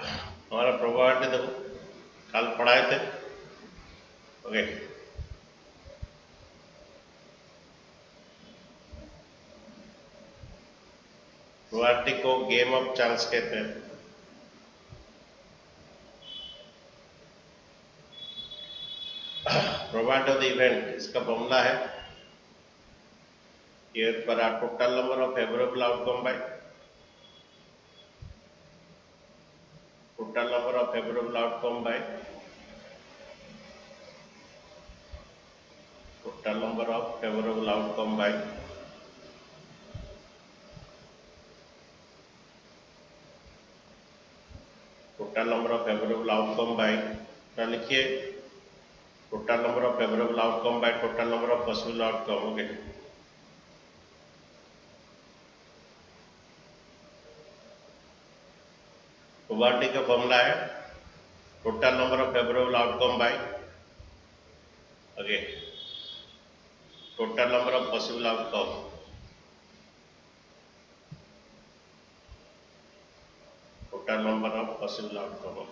हमारा प्रोबेबिलिटी देखो, कल पढ़ाए थे। ओके, प्रोबेबिलिटी को गेम ऑफ चांस कहते हैं। प्रोबेबिलिटी ऑफ द इवेंट, इसका फॉर्मूला है ये पर total number of favourable outcome by total number of favourable outcome by total number of favourable outcome by total number of favourable outcome by, क्या लिखिए, total number of favourable outcome by total number of possible outcome. Okay, probability का formula है total number of favourable outcome by okay total number of possible outcome, total number of possible outcome.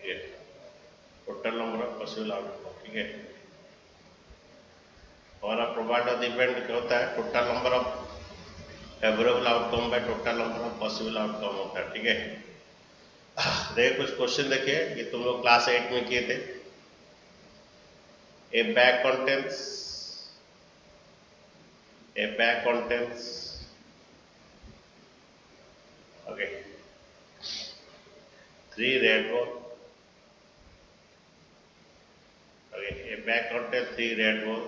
ये total number of possible outcome, ठीक है। हमारा probability of the event क्या होता है, total number of favourable outcome by total number of possible outcome होता है, ठीक है। देखिए कुछ क्वेश्चन देखिए, ये तुम लोग क्लास 8 में किए थे। A bag contains okay 3 red ball. Okay, a bag contains 3 red ball,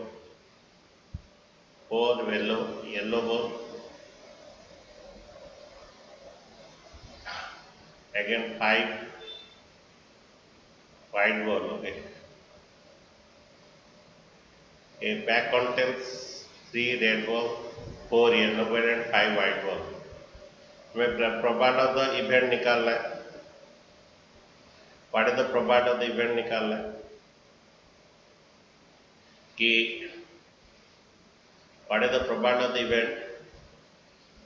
4 yellow ball, again 5 white ball. Okay, a bag contains 3 red ball, 4 yellow ball and 5 white ball. हमें प्रोबेबिलिटी ऑफ द इवेंट निकालना है। What is the probability of the event निकालना है कि what is the probability of the event,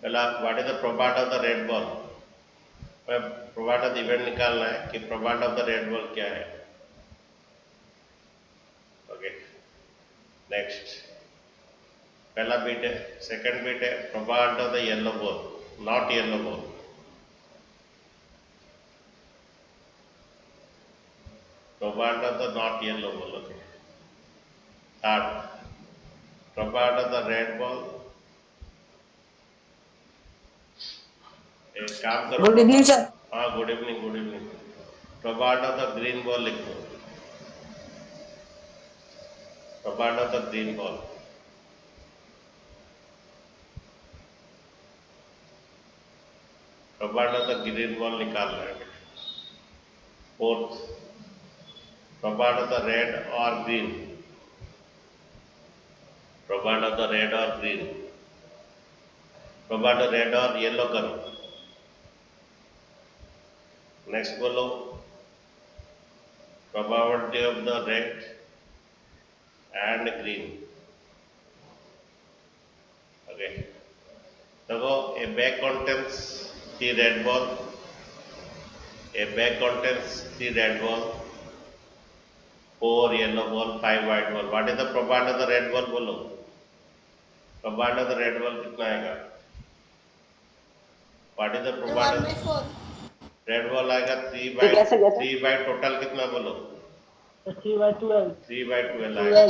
पहला what is the probability of the red ball, probability of the event निकालना है कि probability of the red ball क्या है। Okay, next पहला बीट है, सेकंड बीट है probability of the yellow ball, not yellow ball, probability of the not yellow ball. Okay, third probability of the red ball, एक काम करो, good evening sir. हाँ good evening, good evening. Probability of the green ball लिख दो, probability of the green ball, probability of the green ball निकाल रहे हैं। Fourth probability of the red और green, probability of the red और green, probability red और yellow करो। Next बोलो probability of the red and green. Okay, देखो a bag contains 3 red ball, a bag contains 3 red ball, 4 yellow ball, 5 white ball. What is the probability of the red ball? बोलो, probability of the red ball कितना आएगा? What is the probability? 1/4 red ball आएगा 3 by कैसे 3 by total कितना बोलो? 3/12 3 by 12 आएगा।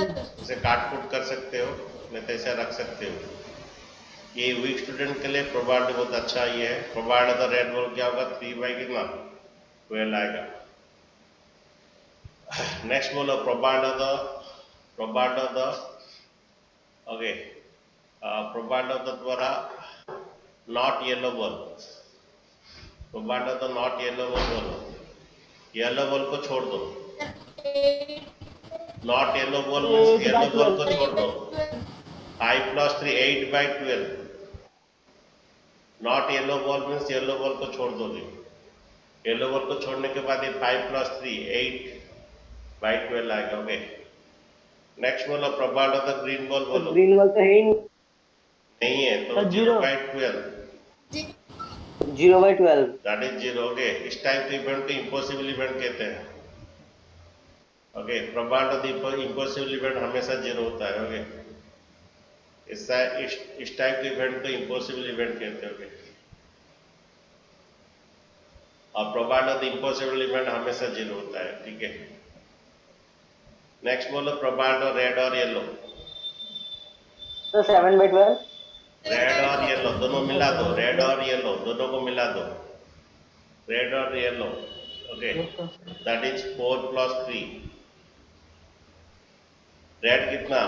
इसे काट कूट कर सकते हो, नहीं तो ऐसे रख सकते हो। ये वीक स्टूडेंट के लिए प्रोबेबिलिटी बहुत अच्छा ये है। Probability of the red ball क्या होगा? 3 by कितना? 12 आएगा। नेक्स्ट बोलो probability of the okay probability of the द्वारा not yellow ball, probability of the not yellow ball बोलो, येलो बॉल को छोड़ दो, not yellow ball means yellow ball को छोड़ दो। 5 + 3 8 by 12, not yellow ball means yellow ball को छोड़ दोगे। येलो बॉल को छोड़ने के बाद ये 5 + 3 8 by 12 आएगा। ओके, नेक्स्ट बोलो probability of the green ball बोलो। ग्रीन बॉल तो है ही नहीं है तो Sir, 0 zero. by 12 नहीं, 0/12। That is 0। ओके, इस टाइप के इवेंट को इम्पॉसिबल इवेंट कहते हैं। Okay, probability of the impossible event हमेशा 0 होता है। ओके, इस टाइप के इवेंट को इम्पॉसिबल इवेंट कहते हैं। ओके, और probability of the impossible event हमेशा 0 होता है। ठीक है, नेक्स्ट बोलो प्रोबेबिलिटी ऑफ रेड और येलो। तो 7/12। रेड और येलो दोनों Yes, मिला sir, दो, 7 by रेड 12. और येलो दोनों को मिला दो, रेड और yellow. Okay, Yes, sir. That is 4 + 3। Red कितना,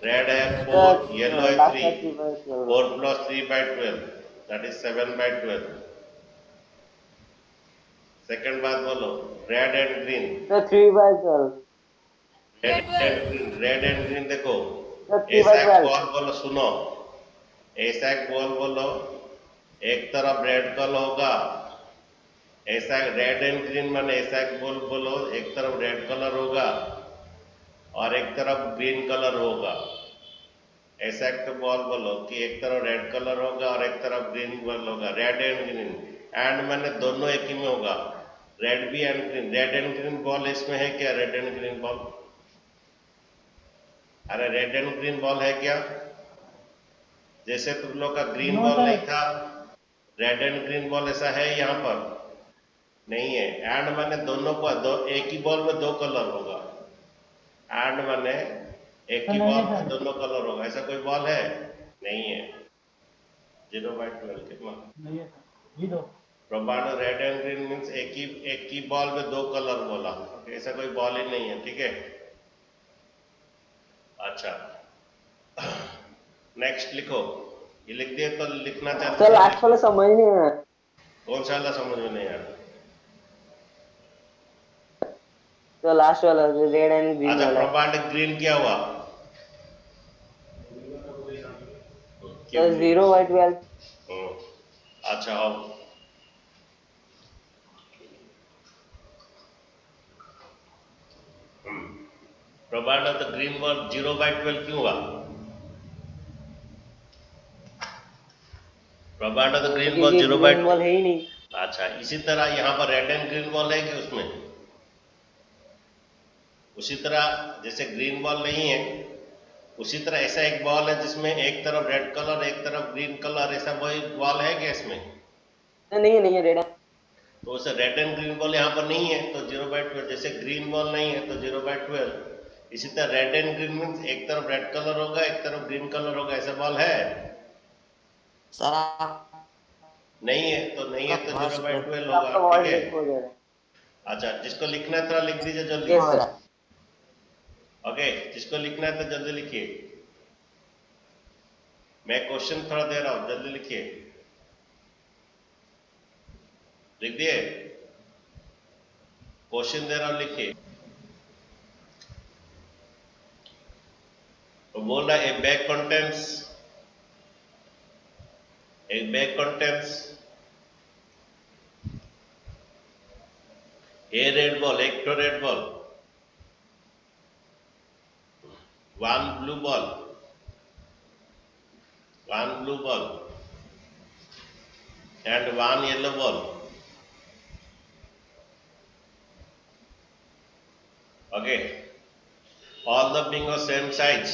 रेड है 4, येलो है लास्ट 3, का 3/12। 4 + 3/12 दैट इज 7/12। सेकंड बात बोलो, रेड एंड ग्रीन। तो 3/12। रेड एंड ग्रीन देखो, तो ऐसा एक 3/12। बॉल बोलो, सुनो, ऐसा एक बॉल बोलो, एक तरफ रेड कलर होगा, ऐसा रेड एंड ग्रीन माने ऐसा एक बॉल बोलो, एक तरफ रेड कलर होगा और एक तरफ ग्रीन कलर होगा। ऐसा एक तो बॉल बोलो कि एक तरफ रेड कलर होगा और एक तरफ ग्रीन बॉल होगा, रेड एंड ग्रीन। एंड माने दोनों एक ही में होगा, रेड भी and green. Red and green ball इसमें है क्या, रेड एंड ग्रीन बॉल? अरे रेड एंड ग्रीन बॉल है क्या? जैसे तुम लोग का ग्रीन No, बॉल sir. नहीं था, रेड एंड ग्रीन बॉल ऐसा है यहाँ पर नहीं है। एंड माने दोनों को एक ही बॉल में दो कलर होगा, एंड माने एक Sir, ही नहीं बॉल है में sir. दोनों कलर होगा, ऐसा कोई बॉल है नहीं है। 0/12 कितना? नहीं है sir. Zero. Probability red and green means एक ही बॉल में दो कलर बोला, ऐसा कोई बॉल ही नहीं है। ठीक है, अच्छा नेक्स्ट लिखो, ये लिख दिए तो लिखना चाहते तो सब लास्ट लिखो। वाला समझ नहीं आया। कौन सा वाला समझ में नहीं आया? तो लास्ट वाला रेड एंड ग्रीन अच्छा, वाला। प्रोबेबिलिटी ग्रीन क्या हुआ, तो 0/12। हम्म, अच्छा अब probability of the green ball 0/12 क्यों हुआ? Probability of the green ball क्योंकि 0 बाई ग्रीन बॉल है ही नहीं। अच्छा, इसी तरह यहाँ पर रेड एंड ग्रीन बॉल है कि उसमें उसी तरह जैसे ग्रीन बॉल नहीं है, उसी तरह ऐसा एक बॉल है जिसमें एक तरफ रेड कलर एक तरफ ग्रीन कलर, ऐसा वही बॉल है क्या इसमें? तो नहीं है रेड। तो उसे रेड एंड ग्रीन बॉल यहाँ पर नहीं है तो 0/12। जैसे ग्रीन बॉल नहीं है तो 0/12। इसी तरह रेड एंड ग्रीन मीन्स एक तरफ रेड कलर होगा एक तरफ ग्रीन कलर होगा, ऐसा बॉल है सर आपका नहीं है तो नहीं है तो वॉइस ब्रेक 0/12 तो होगा। आपका ठीक वॉइस है, ब्रेक हो जा रहा है। अच्छा जिसको लिखना है थोड़ा लिख दीजिए जल्दी। यस हो सर। रहा है। ओके, जिसको लिखना है तो जल्दी लिखिए, मैं क्वेश्चन थोड़ा दे रहा हूँ, जल्दी लिखिए। लिख दिए, क्वेश्चन दे रहा हूँ लिखिए। तो बोल रहा है एक बैग कंटेंट्स ए रेड बॉल, एक तो red ball, one blue ball and one yellow ball. Okay, all the being of same size.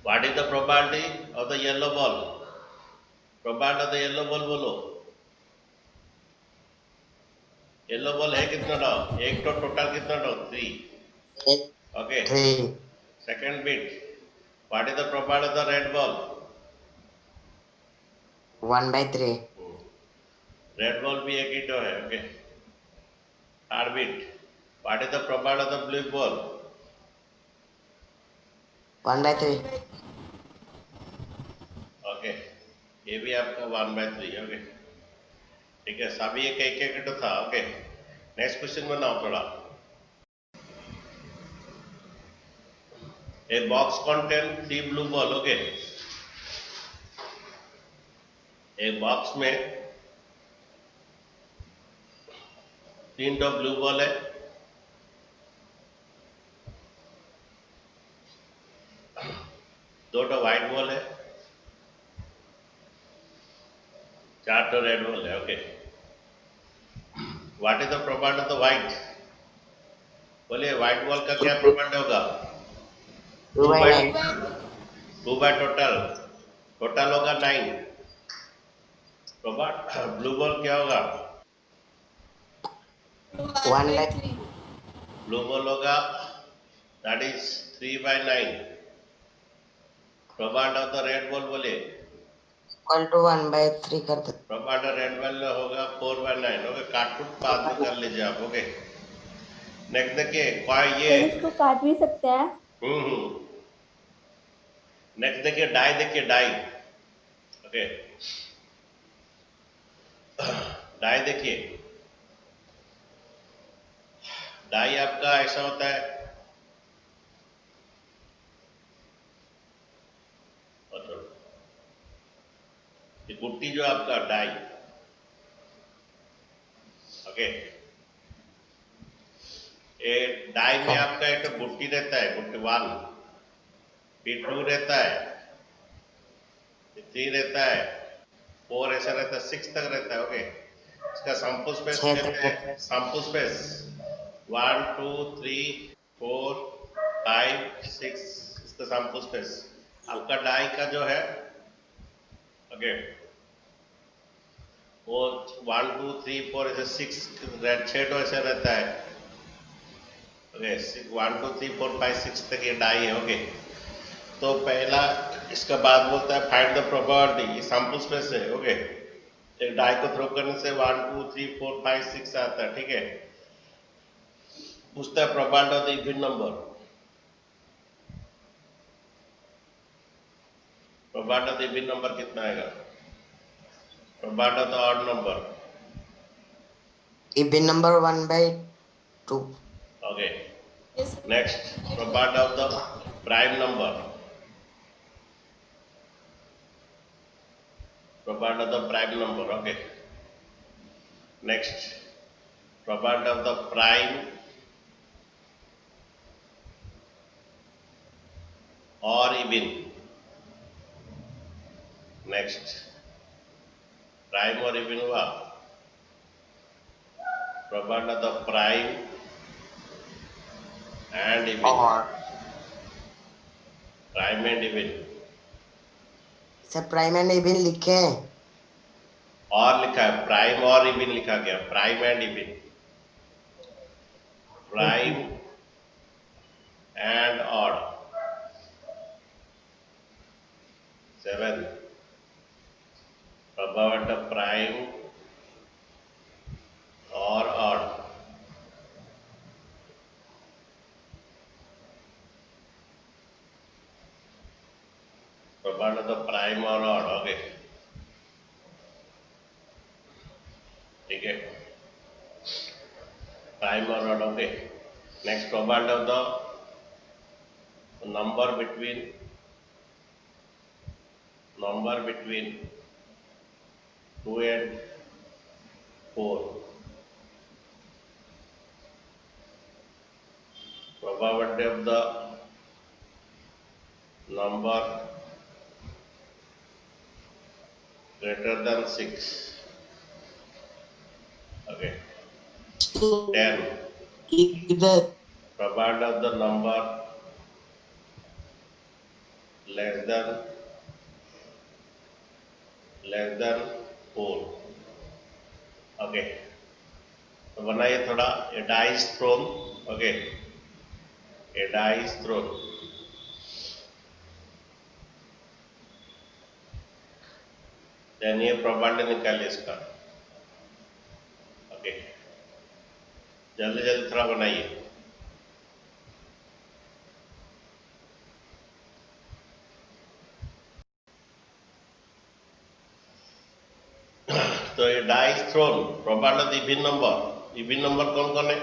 What is the probability of the yellow ball? Probability of the yellow ball बोलो। Yellow ball है कितना डॉ, एक तो total कितना डॉ 3। Okay, 3 second bit, what is the probability of the red ball? 1/3 red ball भी एक ही तो है। Okay, third bit, what is the probability of the blue ball? 1/3 okay, ये भी आपका 1/3। ओके, ठीक है, सभी एक एक तो था। ओके, नेक्स्ट क्वेश्चन बनाओ थोड़ा। A box contain 3 blue ball। Okay, एक बॉक्स में 3 तो ब्लू बॉल है 2 व्हाइट बॉल है, 4 रेड बॉल है। Okay, what is the probability of the white? बोलिए व्हाइट बॉल का क्या प्रोबेबिलिटी होगा? 2 by 9. 2 बाय टोटल, टोटल होगा 9। ब्लू बॉल क्या होगा? 1 by ब्लू बॉल होगा that is 3 by 9। Probability of the red ball बोलिए। equal to 1 by 3 कर दो. प्रोबेबिलिटी रेड बॉल होगा 4 बाय 9। ओके, काटूट बाद में कर लीजिए आप। ओके, नेक्स्ट देखिए ये सर इसको काट भी सकते हैं। हम्म। नेक्स्ट देखिए डाई, देखिए डाई। ओके, डाई देखिए, डाई आपका ऐसा होता है, ये गुट्टी जो आपका डाई। ओके, ये डाई में आपका एक तो गुट्टी रहता है, गुट्टी 1, फिर 2 रहता है, 3 रहता है, 4 ऐसा रहता है, 6 तक रहता है। ओके, इसका sample space छह कहते तक हैं, sample space 1 2 3 4 5 6, इसका sample space। आपका डाई का जो है ओके वो 1 2 3 4 ऐसे 6 रेड 6 तो ऐसे रहता है। ओके, 1 2 3 4 5 6 तक ये डाई है। ओके, तो पहला इसका बाद बोलता है फाइंड द प्रोबेबिलिटी, ये सैंपल स्पेस है। ओके, एक डाई को थ्रो करने से 1 2 3 4 5 6 आता है। ठीक है, पूछता है probability of the even number. Probability of the even number कितना आएगा? Probability of the odd number. even number 1 by 2. Okay, next probability of the prime number. Probability of the prime number. Okay. Next, probability of the prime or even. Next, prime or even हुआ। Probability of the prime and even. Prime and even. Sir prime and even लिखे हैं. और लिखा है, prime और even लिखा गया, prime and even, prime and odd. 7, probability of prime और ऑड। प्रोबेबिलिटी ऑफ प्राइम और ऑड। ओके, ठीक है, प्राइम और odd. Okay, next probability of the number between 2 and 4। Probability of the number greater than 6। Okay, 10, इधर probability of the number less than 4। Okay, तो बनाइए थोड़ा, a die is thrown। Okay, a die is thrown। Then ये probability निकालिए इसका। Okay, जल्दी जल्दी थोड़ा बनाइए। तो ये die is thrown, probability of even number. Even number कौन कौन है?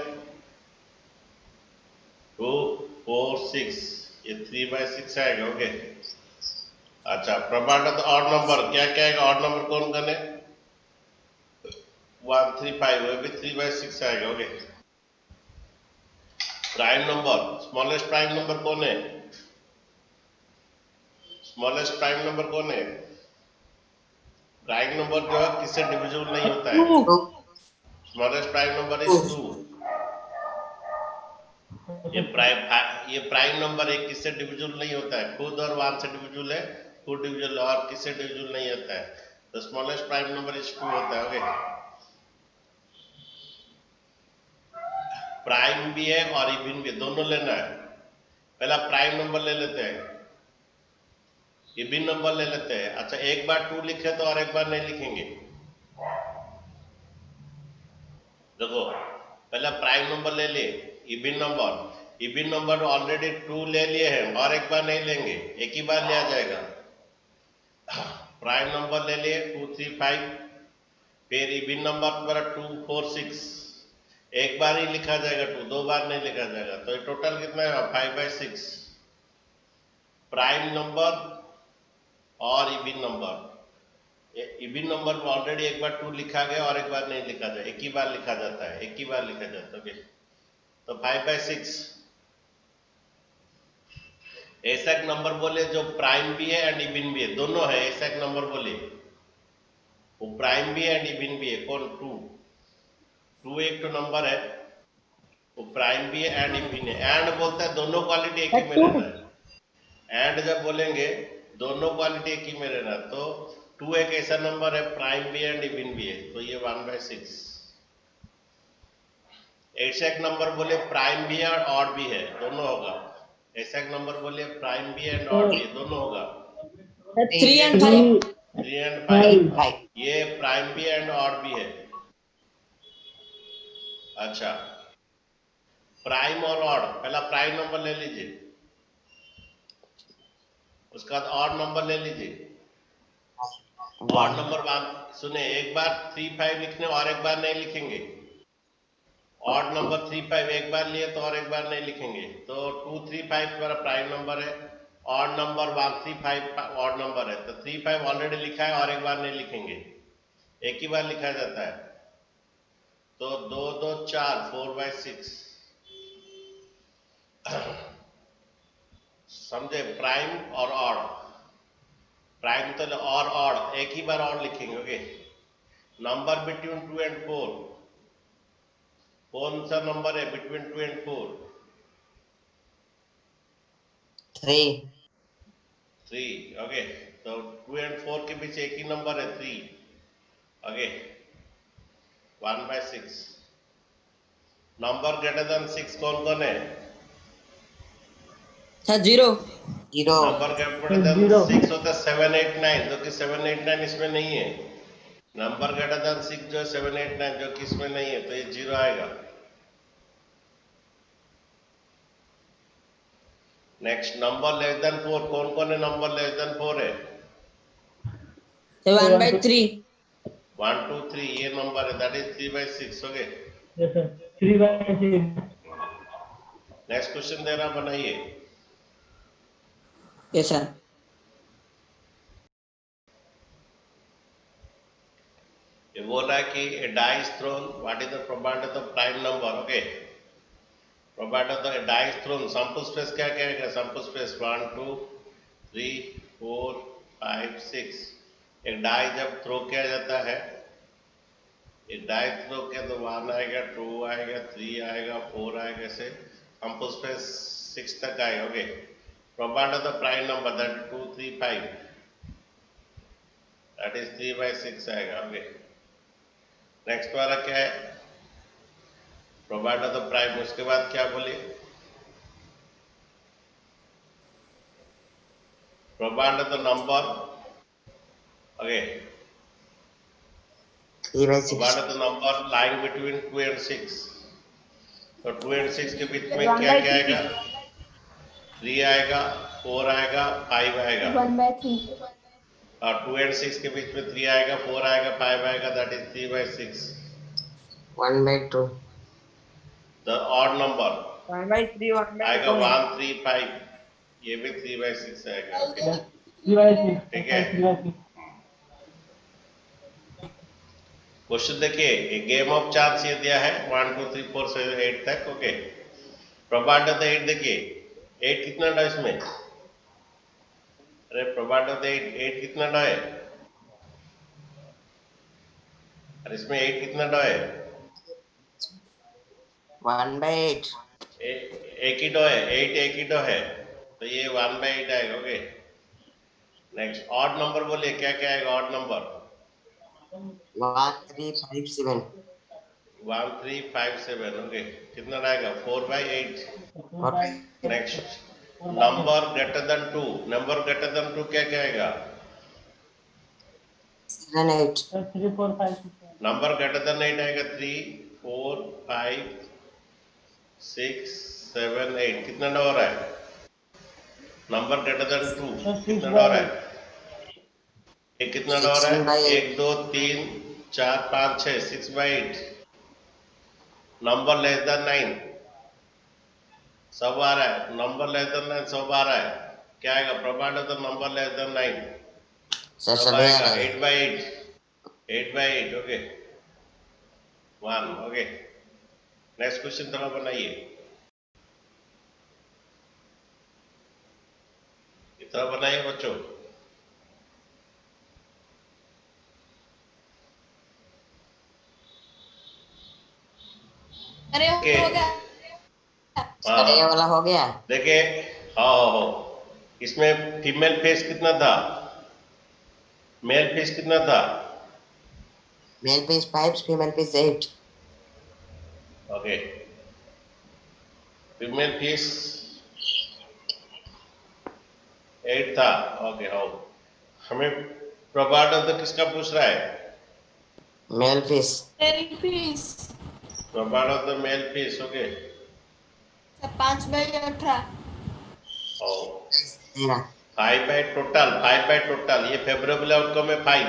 2 4 6, ये 3 by 6 आएगा। ओके, अच्छा, प्रोबेबिलिटी ऑफ ऑड नंबर क्या क्या आएगा? ऑड नंबर कौन कौन है? 1 3 5, वो भी 3 by 6 आएगा। Okay, prime number, smallest prime number कौन है? स्मॉलेस्ट प्राइम नंबर कौन है? प्राइम नंबर जो है किससे डिविजिबल नहीं होता है? Two. Smallest prime number is 2। ये प्राइम नंबर है, किससे डिविजिबल नहीं होता है? खुद और 1 से डिविजिबल है, खुद डिविजिबल और किससे डिविजिबल नहीं होता है? तो स्मॉलेस्ट प्राइम नंबर इज 2 होता है। ओके, प्राइम भी है और इवन भी, दोनों लेना है। पहला प्राइम नंबर ले लेते हैं, इवन नंबर ले लेते हैं। अच्छा, एक बार 2 लिखे तो और एक बार नहीं लिखेंगे। देखो, पहला प्राइम नंबर ले लिए, इवन नंबर ऑलरेडी 2 ले लिए हैं और एक बार नहीं लेंगे, एक ही बार लिया जाएगा। प्राइम नंबर ले लिए 2 3 5, फिर इवन नंबर पर 2 4 6, एक बार ही लिखा जाएगा 2, 2 बार नहीं लिखा जाएगा। तो टोटल कितना है? 5/6। प्राइम नंबर और इवन नंबर, इवन नंबर में ऑलरेडी एक बार 2 लिखा गया और एक बार नहीं लिखा जाए, एक ही बार लिखा जाता है, एक ही बार लिखा जाता है। तो 5/6 ऐसा एक नंबर बोले जो प्राइम भी है एंड इवन भी है, दोनों है। ऐसा एक नंबर बोले वो प्राइम भी है एंड इवन भी है। कौन? 2 एक तो नंबर है, वो प्राइम भी है एंड इवन है। एंड बोलता है दोनों क्वालिटी एक ही में रहना है। एंड जब बोलेंगे दोनों क्वालिटी एक ही में रहना, तो 2 एक ऐसा नंबर है, प्राइम भी एंड इवन भी है, तो ये 1/6। ऐसा एक नंबर बोले प्राइम भी है और ऑड भी है, दोनों होगा। ऐसा एक नंबर बोले प्राइम भी है एंड ऑड भी है, दोनों होगा। 3 and 5. 3 and 5, 5. ये प्राइम भी एंड ऑड भी है। अच्छा, प्राइम और ऑड, पहला प्राइम नंबर ले लीजिए, उसका बाद ऑड नंबर ले लीजिए। ऑड नंबर सुने, एक बार 3 5 लिखने और एक बार नहीं लिखेंगे। ऑड नंबर 3 5 एक बार लिए तो और एक बार नहीं लिखेंगे। तो 2 3 5 हमारा प्राइम नंबर है, ऑड नंबर 1 3 5 ऑड नंबर है, तो 3 5 ऑलरेडी लिखा है और एक बार नहीं लिखेंगे, एक ही बार लिखा जाता है। तो 2 2 4 4/6। समझे? प्राइम और ऑड, प्राइम तो और ऑड एक ही बार और लिखेंगे। ओके, नंबर बिटवीन 2 and 4, कौन सा नंबर है बिटवीन 2 and 4? 3. 3। ओके, तो 2 and 4 के बीच एक ही नंबर है 3। ओके, 1/6। नंबर ग्रेटर देन 6 कौन कौन है? सर 0 0. नंबर ग्रेटर देन 6 होता है 7 8 9, जो कि 7 8 9 इसमें नहीं है। नंबर ग्रेटर देन 6 जो 7 8 9 जो कि इसमें नहीं है, तो ये 0 आएगा। नेक्स्ट, नंबर लेस देन 4, कौन कौन है नंबर लेस देन 4 है? 1/3 1 2 3, ये नंबर है, that is 3/6। Okay, Yes, sir. 3/6. Next question दे रहा, बनाइए। यस सर ये बोल रहा है कि a die is thrown, what is the probability of the prime number? Okay, probability of the die is thrown, sample space क्या कहेगा? sample space 1 2 3 4 5 6। एक डाई जब थ्रो किया जाता है, एक डाई थ्रो किया तो 1 आएगा, 2 आएगा, 3 आएगा, 4 आएगा, ऐसे sample space 6 तक आएगा। Okay, probability of the prime number that is 2 3 5, that is 3/6 आएगा। ओके, नेक्स्ट वाला क्या है? प्रोबेबिलिटी ऑफ द प्राइम, उसके बाद क्या बोले? Probability of the number. Okay, 3/6. Probability of the number lying between 2 and 6। तो 2 and 6 के बीच में क्या क्या आएगा? 3 आएगा, 4 आएगा, 5 आएगा। 1/3. और 2 and 6 के बीच में 3 आएगा, 4 आएगा, 5 आएगा, that is 3/6। 1/2. The odd number 1/3 आएगा 1/2 1 3 5, ये भी 3/6 आएगा। ओके, 3/6. ठीक है। 3/6. क्वेश्चन देखिए, गेम ऑफ चांस ये दिया है 1 2 3 4 से 8 तक। ओके, प्रोबेबिलिटी ऑफ द 8 देखिए, 8 कितना था इसमें? अरे प्रोपार्ट ऑफ द एट कितना डॉ है? और इसमें 8 कितना डॉ है? 1/8. एक ही डॉ है, 8 एक ही डॉ है, तो ये 1/8 आएगा। ओके, नेक्स्ट ऑड नंबर बोलिए, क्या क्या आएगा ऑड नंबर? 1357. 1357। ओके, कितना आएगा? 4/8। 4/8. Next number greater than 2, number greater than 2 क्या क्या आएगा? 7/8. 3, 4, 5, 6, 7. नंबर ग्रेटर देन 8 आएगा 3, 4, 5, 6, 7, 8। कितना डॉ हो रहा है? नंबर ग्रेटर देन 2 Sir, 6 कितना डॉ by हो रहा 8. है? एक कितना डॉ हो रहा है? 16/8. 1 2 3 4 5 6, 6/8। नंबर लेस देन 9 सब आ रहा है, नंबर लेस देन 9 सब आ रहा है, क्या आएगा? प्रोपार्ट of the number less than 9 sir सब सभी आ आएगा रहे हैं. 8/8। 8/8। ओके 1। ओके, नेक्स्ट क्वेश्चन थोड़ा बनाइए, इतना बनाइए बच्चों। अरे ओके, हो गया। सर ये हाँ वाला हो गया. देखिए, हाँ, इसमें फीमेल फेस कितना था, मेल फेस कितना था? Male piece 5, female piece 8. Okay, female face 8 था। ओके, हाँ, हमें प्रोपार्ट ऑफ द किसका पूछ रहा है? Male piece. मेरी फीस प्रोपार्ट of the male face. Okay, 5/18। और 13. 5/टोटल, ये फेवरेबल आउटकम है 5,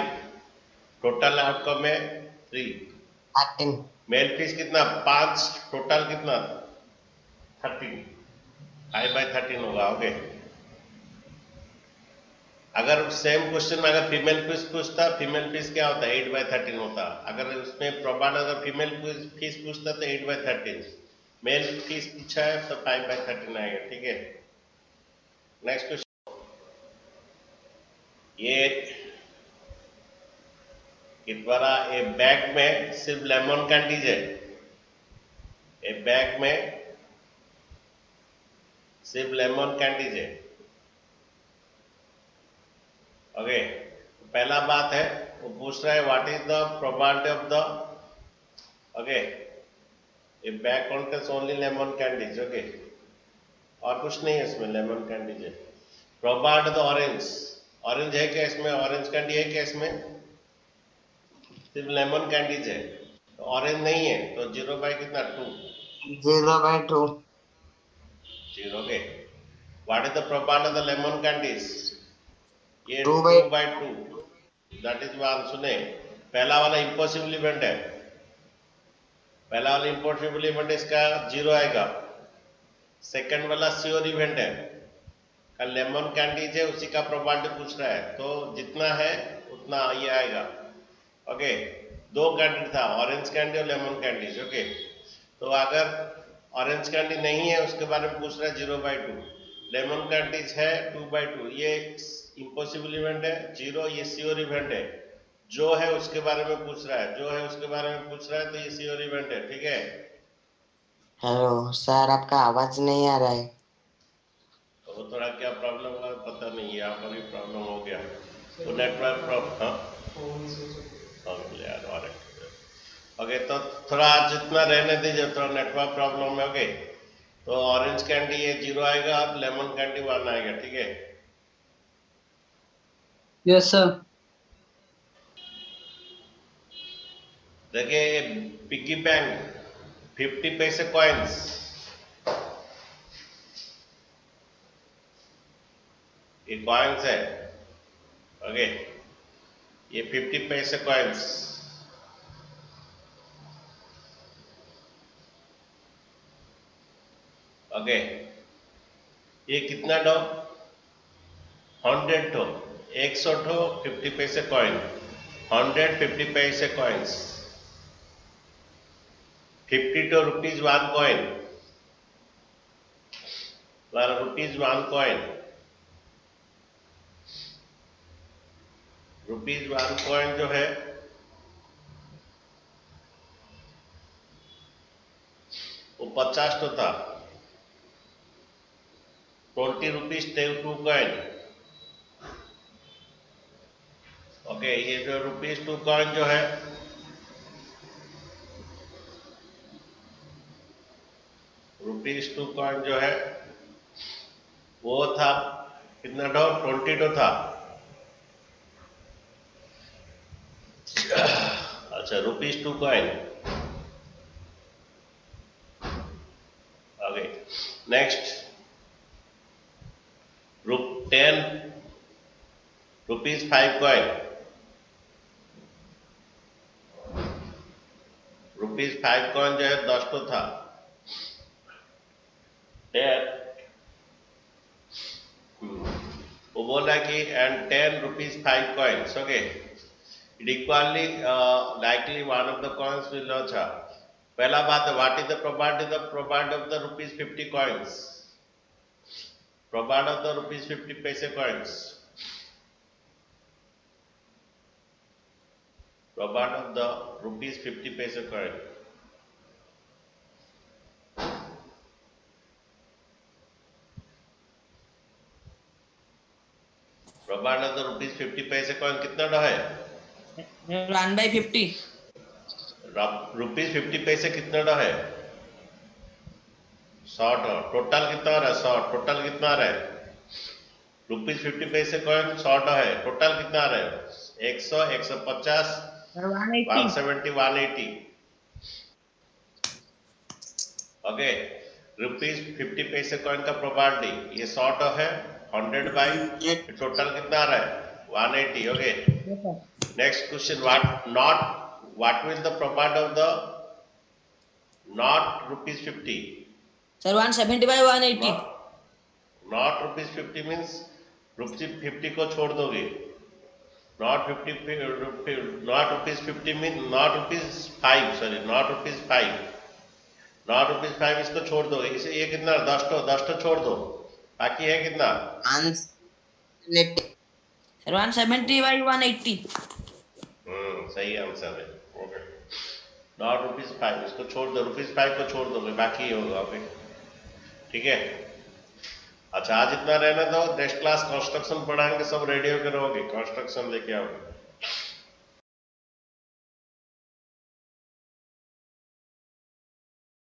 टोटल आउटकम है 3। 13. मेल फीस कितना? 5, टोटल कितना? 13। 5/13 होगा। ओके, अगर सेम क्वेश्चन में अगर फीमेल फीस पूछता, फीमेल फीस क्या होता है? 8/13 होता। अगर उसमें प्रोपार्ट अगर फीमेल फीस पूछता तो 8/13, मेल फीस पूछा है तो 5/13 आएगा। ठीक है, नेक्स्ट क्वेश्चन। ये इतना ए बैग में सिर्फ लेमन कैंडीज है, ए बैग में सिर्फ लेमन कैंडीज है। ओके, पहला बात है, वो पूछ रहा है what is the probability of the, okay, ये bag contains only lemon candies. Okay, और कुछ नहीं है इसमें, लेमन कैंडीज है। Probability of the orange, orange है क्या इसमें? ऑरेंज कैंडी है क्या इसमें? सिर्फ लेमन कैंडीज है, तो ऑरेंज नहीं है, तो 0 बाई कितना? 2। 0/2. 0। Okay, what is the probability of the lemon candies? ये 2/2. 2/2, दैट इज 1। सुने, पहला वाला इम्पॉसिबल इवेंट है, पहला वाला इम्पॉसिबल इवेंट इसका 0 आएगा। सेकंड वाला श्योर इवेंट है, का लेमन कैंडीज है, उसी का प्रोबेबिलिटी पूछ रहा है, तो जितना है उतना ये आएगा। ओके, दो कैंडी था, ऑरेंज कैंडी और लेमन कैंडीज। ओके, तो अगर ऑरेंज कैंडी नहीं है उसके बारे में पूछ रहा है 0/2, लेमन कैंडीज है 2/2, ये इम्पॉसिबल इवेंट है। 0 ये श्योर इवेंट है, जो है उसके बारे में पूछ रहा है, जो है उसके बारे में पूछ रहा है, तो ये श्योर इवेंट है। ठीक है, हेलो सर आपका आवाज नहीं आ रहा है. तो वो थोड़ा क्या प्रॉब्लम हुआ पता नहीं, यहाँ पर भी प्रॉब्लम हो गया, तो नेटवर्क प्रॉब्लम। हाँ हाँ यार, और ओके, तो थोड़ा आज जितना रहने दीजिए, थोड़ा नेटवर्क प्रॉब्लम है। ओके, तो ऑरेंज कैंडी ये 0 आएगा और लेमन कैंडी 1 आएगा। ठीक है, Yes, sir. देखिए पिग्गी बैंक 50 पैसे कॉइन्स, ये कॉइन्स है। ओके, ये 50 पैसे कॉइन्स, ओके, ये कितना डो? 100 ठो, 100 ठो 50 पैसे कॉइन, 150 पैसे coins, 50 to rupees 1 coin, rupees 1 coin, ₹1 coin जो है वो 50 तो था, 20 रुपीज 2 कॉइन। ओके, ये जो ₹2 कॉइन जो है ₹2 कॉइन जो है वो था कितना डॉ 22 था। अच्छा, ₹2 coin. Okay, next ₹5 coin. ₹5 coin जो है 10 तो था। वो बोला कि and 10 rupees 5 coins. Okay, it equally likely one of the coins will अच्छा। पहला बात है, what is the probability of the ₹50 coins? Probability of the ₹50 पैसे कॉइन्स। प्रोबेबिलिटी ऑफ द ₹50 पैसे कॉइन। प्रोबेबिलिटी ऑफ द ₹50 पैसे कॉइन कितना है? 1/50। ₹50 पैसे कितना है? 100। टोटल कितना रहा? 100। टोटल कितना रहा? ₹50 पैसे कॉइन 100 है। टोटल कितना रहा? 100, 150, 170, 180। ओके, ₹50 पैसे कॉइन का प्रोबेबिलिटी ये 100 है, 100 बाई टोटल कितना रहा है? 180। Okay, next question, what will the probability of the not ₹50? Sir, 170 by 180. Not ₹50 means ₹50 को छोड़ दोगे। not ₹50 means not ₹5, sorry, not ₹5, not ₹5 इसको छोड़ दोगे। इसे ये कितना 10 तो छोड़ दो, बाकी है कितना? Sir, 170 by 180. सही आंसर है। ओके, not ₹5 इसको छोड़ दो, ₹5 को छोड़ दोगे, बाकी ये होगा। ओके, ठीक है। अच्छा, आज इतना रहने दो, नेक्स्ट क्लास कंस्ट्रक्शन पढ़ाएंगे, सब रेडी होकर रहोगे, कंस्ट्रक्शन लेके आओगे।